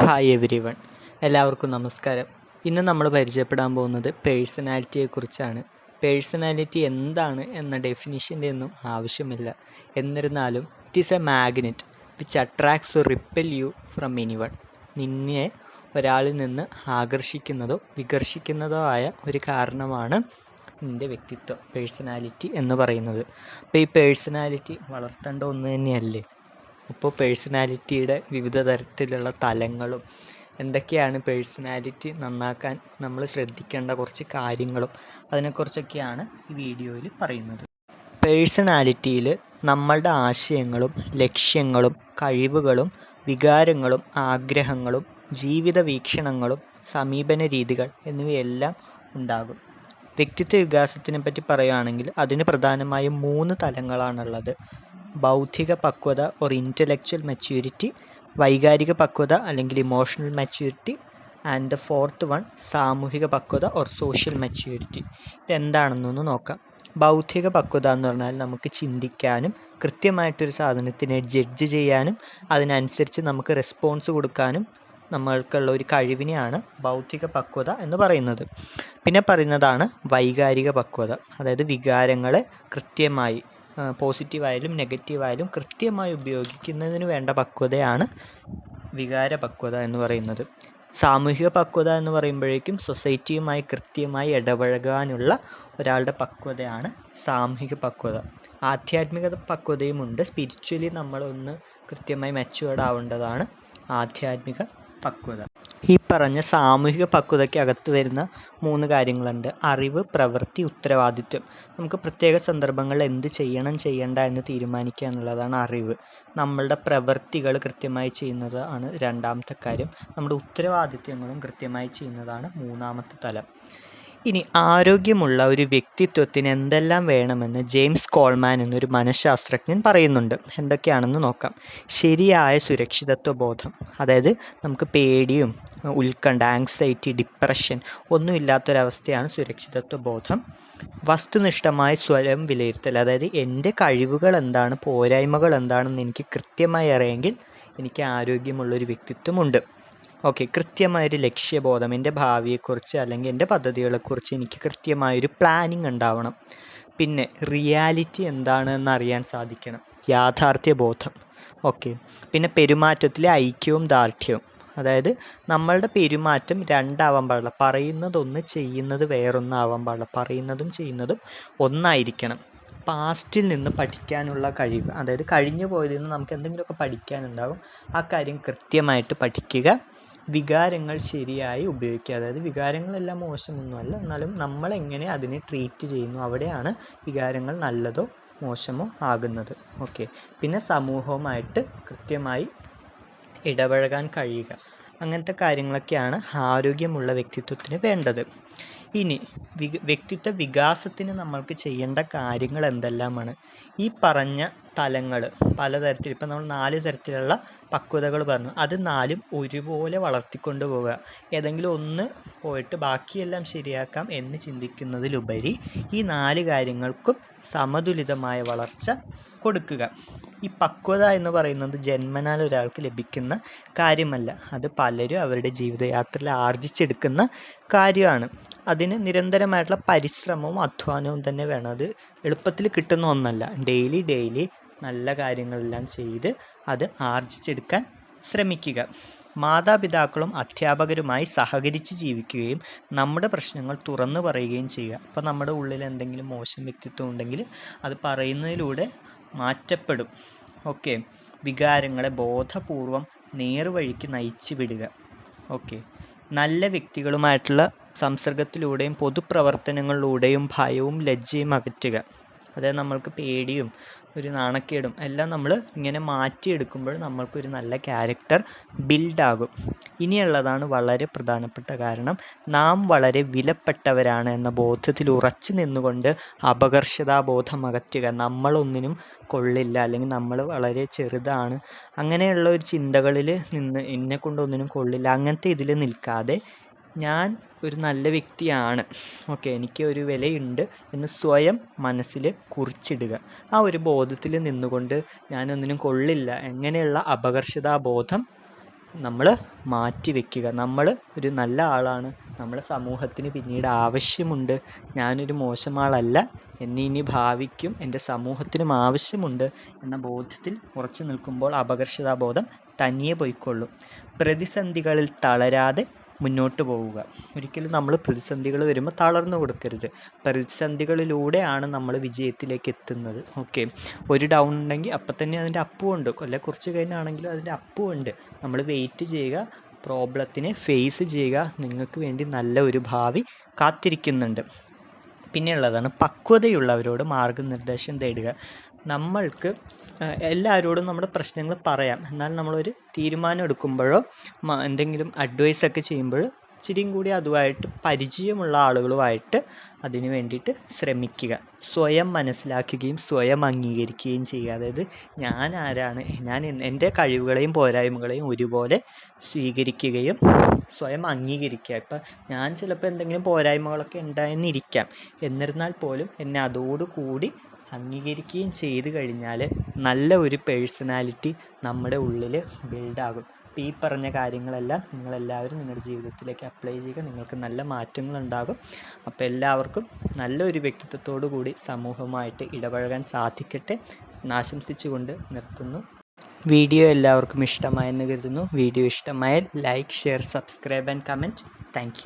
Hi every one, എല്ലാവർക്കും നമസ്കാരം. ഇന്ന് നമ്മൾ പരിചയപ്പെടാൻ പോകുന്നത് പേഴ്സണാലിറ്റിയെക്കുറിച്ചാണ്. പേഴ്സണാലിറ്റി എന്താണ് എന്ന ഡെഫിനിഷൻ്റെ ഒന്നും ആവശ്യമില്ല. എന്നിരുന്നാലും it is A magnet which attracts or ripple you from any one. നിന്നെ ഒരാളിൽ നിന്ന് ആകർഷിക്കുന്നതോ വികർഷിക്കുന്നതോ ആയ ഒരു കാരണമാണ് നിൻ്റെ വ്യക്തിത്വം, പേഴ്സണാലിറ്റി എന്ന് പറയുന്നത്. അപ്പോൾ ഈ പേഴ്സണാലിറ്റി വളർത്തേണ്ട ഒന്ന് തന്നെയല്ലേ? അപ്പോൾ പേഴ്സണാലിറ്റിയുടെ വിവിധ തരത്തിലുള്ള തലങ്ങളും എന്തൊക്കെയാണ് പേഴ്സണാലിറ്റി നന്നാക്കാൻ നമ്മൾ ശ്രദ്ധിക്കേണ്ട കുറച്ച് കാര്യങ്ങളും അതിനെക്കുറിച്ചൊക്കെയാണ് ഈ വീഡിയോയിൽ പറയുന്നത്. പേഴ്സണാലിറ്റിയിൽ നമ്മളുടെ ആശയങ്ങളും ലക്ഷ്യങ്ങളും കഴിവുകളും വികാരങ്ങളും ആഗ്രഹങ്ങളും ജീവിത വീക്ഷണങ്ങളും സമീപന രീതികൾ എന്നിവയെല്ലാം ഉണ്ടാകും. വ്യക്തിത്വ വികാസത്തിനെ പറ്റി പറയുകയാണെങ്കിൽ അതിന് പ്രധാനമായും 3 തലങ്ങളാണുള്ളത്. ബൗദ്ധിക പക്വത ഓർ ഇൻ്റലക്ച്വൽ മെച്യൂരിറ്റി, വൈകാരിക പക്വത അല്ലെങ്കിൽ emotional maturity, and the 4th one സാമൂഹിക പക്വത ഓർ സോഷ്യൽ മെച്യൂരിറ്റി. ഇതെന്താണെന്നൊന്ന് നോക്കാം. ബൗദ്ധിക പക്വത എന്ന് പറഞ്ഞാൽ നമുക്ക് ചിന്തിക്കാനും കൃത്യമായിട്ടൊരു സാധനത്തിനെ ജഡ്ജ് ചെയ്യാനും അതിനനുസരിച്ച് നമുക്ക് റെസ്പോൺസ് കൊടുക്കാനും നമ്മൾക്കുള്ള ഒരു കഴിവിനെയാണ് ബൗദ്ധിക പക്വത എന്ന് പറയുന്നത്. പിന്നെ പറയുന്നതാണ് വൈകാരിക പക്വത, അതായത് വികാരങ്ങളെ കൃത്യമായി പോസിറ്റീവായാലും നെഗറ്റീവായാലും കൃത്യമായി ഉപയോഗിക്കുന്നതിന് വേണ്ട പക്വതയാണ് വികാര പക്വത എന്ന് പറയുന്നത്. സാമൂഹിക പക്വത എന്ന് പറയുമ്പോഴേക്കും സൊസൈറ്റിയുമായി കൃത്യമായി ഇടപഴകാനുള്ള ഒരാളുടെ പക്വതയാണ് സാമൂഹിക പക്വത. ആധ്യാത്മിക പക്വതയുമുണ്ട്. സ്പിരിച്വലി നമ്മളൊന്ന് കൃത്യമായി മെച്യൂർഡ് ആവേണ്ടതാണ് ആധ്യാത്മിക പക്വത. ഈ പറഞ്ഞ സാമൂഹിക പക്വതയ്ക്ക് അകത്ത് വരുന്ന 3 കാര്യങ്ങളുണ്ട്: അറിവ്, പ്രവൃത്തി, ഉത്തരവാദിത്വം. നമുക്ക് പ്രത്യേക സന്ദർഭങ്ങളിൽ എന്ത് ചെയ്യണം ചെയ്യണ്ട എന്ന് തീരുമാനിക്കുക എന്നുള്ളതാണ് അറിവ്. നമ്മളുടെ പ്രവൃത്തികൾ കൃത്യമായി ചെയ്യുന്നതാണ് 2ാമത്തെ കാര്യം. നമ്മുടെ ഉത്തരവാദിത്വങ്ങളും കൃത്യമായി ചെയ്യുന്നതാണ് 3ാമത്തെ തലം. ഇനി ആരോഗ്യമുള്ള ഒരു വ്യക്തിത്വത്തിന് എന്തെല്ലാം വേണമെന്ന് ജെയിംസ് കോൾമാൻ എന്നൊരു മനഃശാസ്ത്രജ്ഞൻ പറയുന്നുണ്ട്. എന്തൊക്കെയാണെന്ന് നോക്കാം. ശരിയായ സുരക്ഷിതത്വ ബോധം, അതായത് നമുക്ക് പേടിയും ഉത്കണ്ഠ, ആങ്സൈറ്റി, ഡിപ്രഷൻ ഒന്നുമില്ലാത്തൊരവസ്ഥയാണ് സുരക്ഷിതത്വ ബോധം. വസ്തുനിഷ്ഠമായ സ്വയം വിലയിരുത്തൽ, അതായത് എൻ്റെ കഴിവുകൾ എന്താണ്, പോരായ്മകൾ എന്താണെന്ന് എനിക്ക് കൃത്യമായി അറിയെങ്കിൽ എനിക്ക് ആരോഗ്യമുള്ളൊരു വ്യക്തിത്വമുണ്ട്. ഓക്കെ, കൃത്യമായൊരു ലക്ഷ്യബോധം, എൻ്റെ ഭാവിയെക്കുറിച്ച് അല്ലെങ്കിൽ എൻ്റെ പദ്ധതികളെക്കുറിച്ച് എനിക്ക് കൃത്യമായൊരു പ്ലാനിങ് ഉണ്ടാവണം. പിന്നെ റിയാലിറ്റി എന്താണെന്ന് അറിയാൻ സാധിക്കണം, യാഥാർത്ഥ്യ ബോധം. ഓക്കെ, പിന്നെ പെരുമാറ്റത്തിലെ ഐക്യവും ദാർഢ്യവും, അതായത് നമ്മളുടെ പെരുമാറ്റം 2 ആവാൻ പാടില്ല. പറയുന്നതൊന്ന്, ചെയ്യുന്നത് വേറൊന്നാവാൻ പാടില്ല. പറയുന്നതും ചെയ്യുന്നതും ഒന്നായിരിക്കണം. പാസ്റ്റിൽ നിന്ന് പഠിക്കാനുള്ള കഴിവ്, അതായത് കഴിഞ്ഞു പോയതിൽ നിന്ന് നമുക്ക് എന്തെങ്കിലുമൊക്കെ പഠിക്കാനുണ്ടാകും. ആ കാര്യം കൃത്യമായിട്ട് പഠിക്കുക. വികാരങ്ങൾ ശരിയായി ഉപയോഗിക്കുക, അതായത് വികാരങ്ങളെല്ലാം മോശമൊന്നുമല്ല, എന്നാലും നമ്മളെങ്ങനെ അതിനെ ട്രീറ്റ് ചെയ്യുന്നു അവിടെയാണ് വികാരങ്ങൾ നല്ലതോ മോശമോ ആകുന്നത്. ഓക്കെ, പിന്നെ സമൂഹവുമായിട്ട് കൃത്യമായി ഇടപഴകാൻ കഴിയുക. അങ്ങനത്തെ കാര്യങ്ങളൊക്കെയാണ് ആരോഗ്യമുള്ള വ്യക്തിത്വത്തിന് വേണ്ടത്. ഇനി വ്യക്തിത്വ വികാസത്തിന് നമ്മൾക്ക് ചെയ്യേണ്ട കാര്യങ്ങൾ എന്തെല്ലാമാണ്? ഈ പറഞ്ഞ തലങ്ങൾ പലതരത്തിൽ, ഇപ്പം നമ്മൾ 4 തരത്തിലുള്ള പക്വതകൾ പറഞ്ഞു, അത് 4ഉം ഒരുപോലെ വളർത്തിക്കൊണ്ട് പോവുക. ഏതെങ്കിലും ഒന്ന് പോയിട്ട് ബാക്കിയെല്ലാം ശരിയാക്കാം എന്ന് ചിന്തിക്കുന്നതിലുപരി ഈ 4 കാര്യങ്ങൾക്കും സമതുലിതമായ വളർച്ച കൊടുക്കുക. ഈ പക്വത എന്ന് പറയുന്നത് ജന്മനാൽ ഒരാൾക്ക് ലഭിക്കുന്ന കാര്യമല്ല. അത് പലരും അവരുടെ ജീവിതയാത്രയിൽ ആർജിച്ചെടുക്കുന്ന കാര്യമാണ്. അതിന് നിരന്തരമായിട്ടുള്ള പരിശ്രമവും അധ്വാനവും തന്നെ വേണം. അത് എളുപ്പത്തിൽ കിട്ടുന്ന ഒന്നല്ല. ഡെയിലി നല്ല കാര്യങ്ങളെല്ലാം ചെയ്ത് അത് ആർജിച്ചെടുക്കാൻ ശ്രമിക്കുക. മാതാപിതാക്കളും അധ്യാപകരുമായി സഹകരിച്ച് ജീവിക്കുകയും നമ്മുടെ പ്രശ്നങ്ങൾ തുറന്നു പറയുകയും ചെയ്യുക. അപ്പോൾ നമ്മുടെ ഉള്ളിൽ എന്തെങ്കിലും മോശം വ്യക്തിത്വം ഉണ്ടെങ്കിൽ അത് പറയുന്നതിലൂടെ മാറ്റപ്പെടും. ഓക്കെ, വികാരങ്ങളെ ബോധപൂർവം നേർവഴിക്ക് നയിച്ചു വിടുക. ഓക്കെ, നല്ല വ്യക്തികളുമായിട്ടുള്ള സംസർഗത്തിലൂടെയും പൊതുപ്രവർത്തനങ്ങളിലൂടെയും ഭയവും ലജ്ജയും അകറ്റുക. അതായത് നമ്മൾക്ക് പേടിയും ഒരു നാണക്കേടും എല്ലാം നമ്മൾ ഇങ്ങനെ മാറ്റിയെടുക്കുമ്പോൾ നമ്മൾക്കൊരു നല്ല ക്യാരക്ടർ ബിൽഡാകും. ഇനിയുള്ളതാണ് വളരെ പ്രധാനപ്പെട്ട കാരണം. നാം വളരെ വിലപ്പെട്ടവരാണ് എന്ന ബോധത്തിൽ ഉറച്ചു നിന്നുകൊണ്ട് അപകർഷതാബോധം അകറ്റുക. നമ്മളൊന്നിനും കൊള്ളില്ല, അല്ലെങ്കിൽ നമ്മൾ വളരെ ചെറുതാണ്, അങ്ങനെയുള്ള ഒരു ചിന്തകളിൽ നിന്ന് എന്നെക്കൊണ്ടൊന്നിനും കൊള്ളില്ല, അങ്ങനത്തെ ഇതിൽ നിൽക്കാതെ ഞാൻ ഒരു നല്ല വ്യക്തിയാണ്, ഓക്കെ, എനിക്ക് ഒരു വിലയുണ്ട് എന്ന് സ്വയം മനസ്സിൽ കുറിച്ചിടുക. ആ ഒരു ബോധത്തിൽ നിന്നുകൊണ്ട് ഞാനൊന്നിനും കൊള്ളില്ല എങ്ങനെയുള്ള അപകർഷതാബോധം നമ്മൾ മാറ്റി വയ്ക്കുക. നമ്മൾ ഒരു നല്ല ആളാണ്, നമ്മുടെ സമൂഹത്തിന് പിന്നീട് ആവശ്യമുണ്ട്, ഞാനൊരു മോശം ആളല്ല, എന്നെ ഇനി ഭാവിക്കും എൻ്റെ സമൂഹത്തിനും ആവശ്യമുണ്ട് എന്ന ബോധത്തിൽ ഉറച്ചു നിൽക്കുമ്പോൾ അപകർഷതാബോധം തനിയെ പോയിക്കൊള്ളും. പ്രതിസന്ധികളിൽ തളരാതെ മുന്നോട്ട് പോവുക. ഒരിക്കലും നമ്മൾ പ്രതിസന്ധികൾ വരുമ്പോൾ തളർന്നു കൊടുക്കരുത്. പ്രതിസന്ധികളിലൂടെയാണ് നമ്മൾ വിജയത്തിലേക്ക് എത്തുന്നത്. ഓക്കെ, ഒരു ഡൗൺ ഉണ്ടെങ്കിൽ അപ്പം തന്നെ അതിൻ്റെ അപ്പും ഉണ്ട്, അല്ലെ കുറച്ച് കഴിഞ്ഞാണെങ്കിലും അതിൻ്റെ അപ്പും ഉണ്ട്. നമ്മൾ വെയിറ്റ് ചെയ്യുക, പ്രോബ്ലത്തിനെ ഫേസ് ചെയ്യുക. നിങ്ങൾക്ക് വേണ്ടി നല്ല ഒരു ഭാവി കാത്തിരിക്കുന്നുണ്ട്. പിന്നെയുള്ളതാണ് പക്വതയുള്ളവരോട് മാർഗനിർദ്ദേശം തേടുക. നമ്മൾക്ക് എല്ലാവരോടും നമ്മുടെ പ്രശ്നങ്ങൾ പറയാം, എന്നാൽ നമ്മളൊരു തീരുമാനം എടുക്കുമ്പോഴോ എന്തെങ്കിലും അഡ്വൈസൊക്കെ ചെയ്യുമ്പോഴോ ഇച്ചിരിയും കൂടി അതുമായിട്ട് പരിചയമുള്ള ആളുകളുമായിട്ട് അതിന് വേണ്ടിയിട്ട് ശ്രമിക്കുക. സ്വയം മനസ്സിലാക്കുകയും സ്വയം അംഗീകരിക്കുകയും ചെയ്യുക. അതായത് ഞാൻ ആരാണ്, ഞാൻ എൻ്റെ കഴിവുകളെയും പോരായ്മകളെയും ഒരുപോലെ സ്വീകരിക്കുകയും സ്വയം അംഗീകരിക്കുക. ഇപ്പം ഞാൻ ചിലപ്പോൾ എന്തെങ്കിലും പോരായ്മകളൊക്കെ ഉണ്ടായെന്നിരിക്കാം, എന്നിരുന്നാൽ പോലും എന്നെ അതോടുകൂടി അംഗീകരിക്കുകയും ചെയ്തു കഴിഞ്ഞാൽ നല്ല ഒരു പേഴ്സണാലിറ്റി നമ്മുടെ ഉള്ളിൽ ബിൽഡാകും. അപ്പോൾ ഈ പറഞ്ഞ കാര്യങ്ങളെല്ലാം നിങ്ങളെല്ലാവരും നിങ്ങളുടെ ജീവിതത്തിലേക്ക് അപ്ലൈ ചെയ്യുക, നിങ്ങൾക്ക് നല്ല മാറ്റങ്ങളുണ്ടാകും. അപ്പോൾ എല്ലാവർക്കും നല്ലൊരു വ്യക്തിത്വത്തോടു കൂടി സമൂഹവുമായിട്ട് ഇടപഴകാൻ സാധിക്കട്ടെ എന്നാശംസിച്ചുകൊണ്ട് നിർത്തുന്നു. വീഡിയോ എല്ലാവർക്കും ഇഷ്ടമായെന്ന് കരുതുന്നു. വീഡിയോ ഇഷ്ടമായാൽ like, share, subscribe and comment. Thank you.